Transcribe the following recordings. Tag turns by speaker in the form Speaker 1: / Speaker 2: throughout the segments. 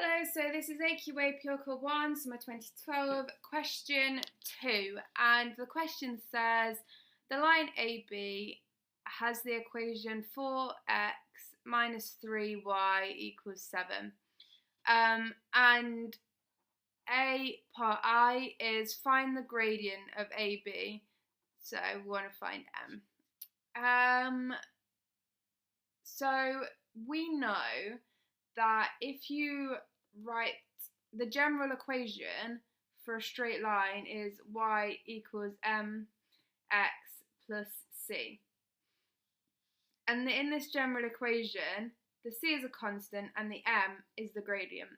Speaker 1: Hello, so this is AQA Pure Core 1, summer 2012, question 2. And the question says, the line AB has the equation 4x minus 3y equals 7. And A part I is find the gradient of AB. So we want to find M. So we know that if you write the general equation for a straight line is y equals mx plus c. And in this general equation, the c is a constant and the m is the gradient.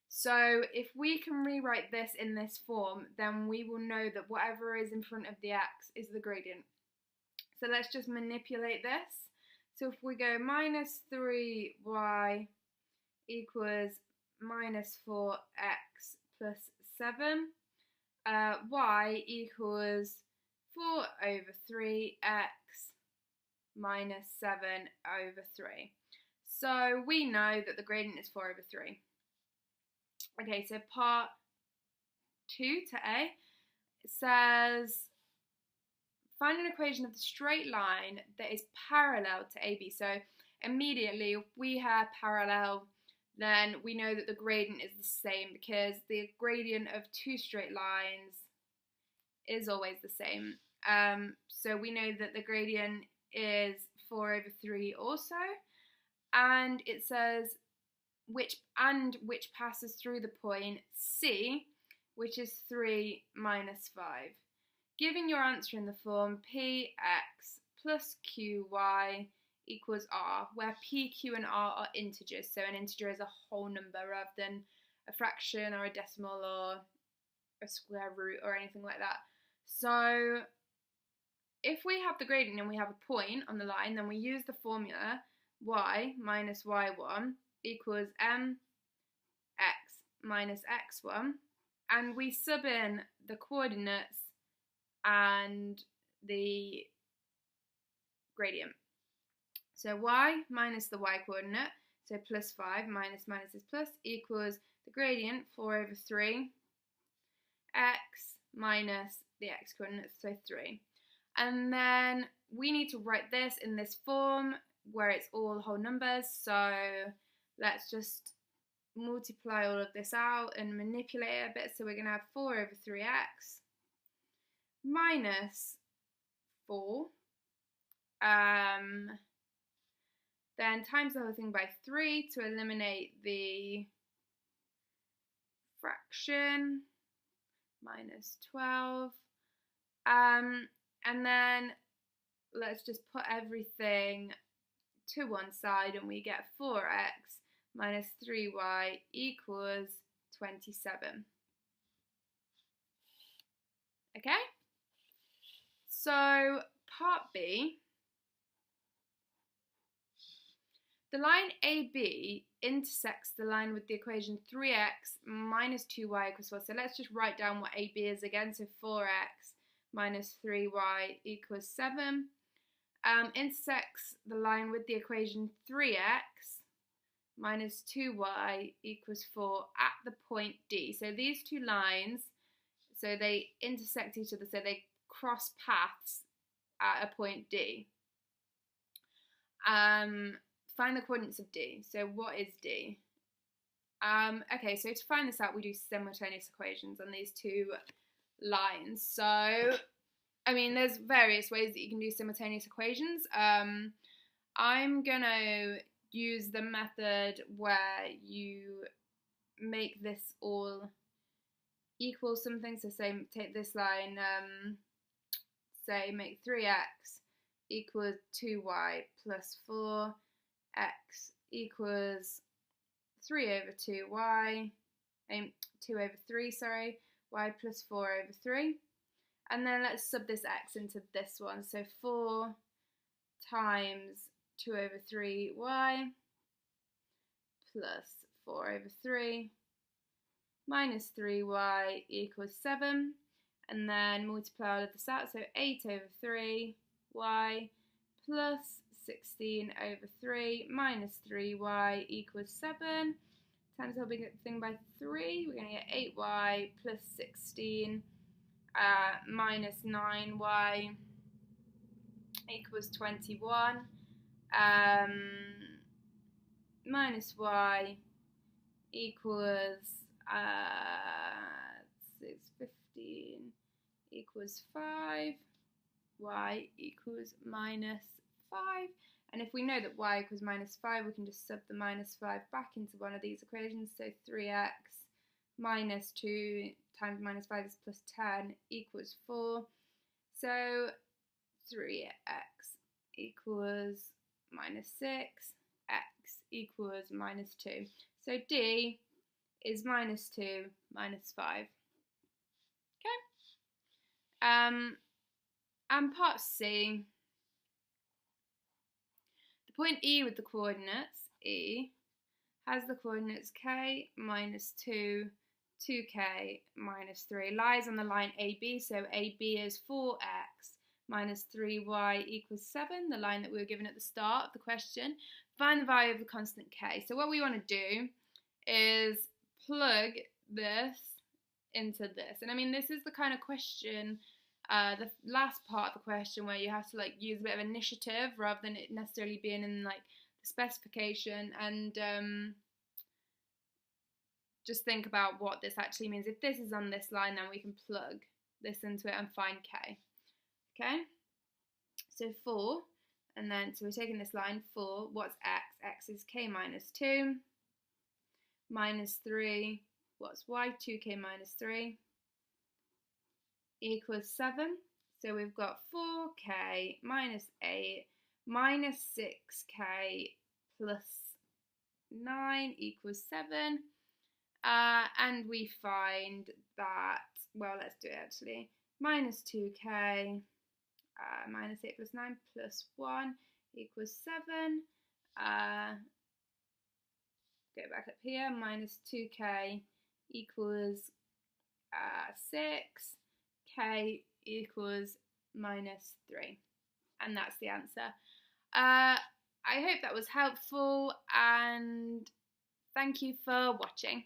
Speaker 1: So if we can rewrite this in this form, then we will know that whatever is in front of the x is the gradient. So let's just manipulate this. So if we go minus 3y equals minus 4x plus 7, y equals 4 over 3x minus 7 over 3. So we know that the gradient is 4 over 3. Okay, so part 2 to A, it says find an equation of the straight line that is parallel to AB. So immediately, if we have parallel, then we know that the gradient is the same because the gradient of two straight lines is always the same. So we know that the gradient is 4 over 3 also. And it says which passes through the point C, which is 3 minus 5. Giving your answer in the form px plus qy equals r, where p, q and r are integers. So an integer is a whole number rather than a fraction or a decimal or a square root or anything like that. So if we have the gradient and we have a point on the line, then we use the formula y minus y1 equals mx minus x1, and we sub in the coordinates and the gradient. So y minus the y coordinate, so plus 5 minus minus is plus, equals the gradient 4 over 3 x minus the x coordinate, so 3. And then we need to write this in this form where it's all whole numbers, so let's just multiply all of this out and manipulate it a bit. So we're going to have 4 over 3x minus 4, then times the whole thing by 3 to eliminate the fraction, minus 12, and then let's just put everything to one side and we get 4x minus 3y equals 27. Okay? So part B, the line AB intersects the line with the equation 3x minus 2y equals 4. So let's just write down what AB is again. So 4x minus 3y equals 7. Intersects the line with the equation 3x minus 2y equals 4 at the point D. So these two lines, so they intersect each other, so they cross paths at a point D. Find the coordinates of D. So what is D? Okay, so to find this out, we do simultaneous equations on these two lines. So, I mean, there's various ways that you can do simultaneous equations. I'm gonna use the method where you make this all equal something. So say, take this line, say make 3x equals 2y plus 4, x equals 3 over 2y, 2 over 3, sorry, y plus 4 over 3. And then let's sub this x into this one. So 4 times 2 over 3y plus 4 over 3 minus 3y equals 7. And then multiply all of this out. So 8 over 3y plus 16 over 3 minus 3y equals 7 times the whole big thing by 3. We're going to get 8y plus 16 minus 9y equals 21. Minus y equals 15 equals 5. Y equals minus 5. And if we know that y equals minus 5, we can just sub the minus 5 back into one of these equations. So 3x minus 2 times minus 5 is plus 10 equals 4. So 3x equals minus 6, x equals minus 2. So D is minus 2 minus 5. Okay. And part C, the point E with the coordinates, E, has the coordinates k minus 2, 2k minus 3, lies on the line AB, so AB is 4x minus 3y equals 7, the line that we were given at the start of the question. Find the value of the constant k. So what we want to do is plug this into this. And I mean, this is the kind of question, the last part of the question, where you have to like use a bit of initiative rather than it necessarily being in like the specification, and just think about what this actually means. If this is on this line, then we can plug this into it and find k. Okay, so 4, and then so we're taking this line 4. What's x? X is k minus 2 minus 3. What's y? 2k minus 3 equals 7. So we've got 4k minus 8 minus 6k plus 9 equals 7. And we find that, well, let's do it actually. Minus 2k minus 8 plus 9 plus 1 equals 7. Go back up here. Minus 2k equals 6. K equals minus 3. And that's the answer. I hope that was helpful, and thank you for watching.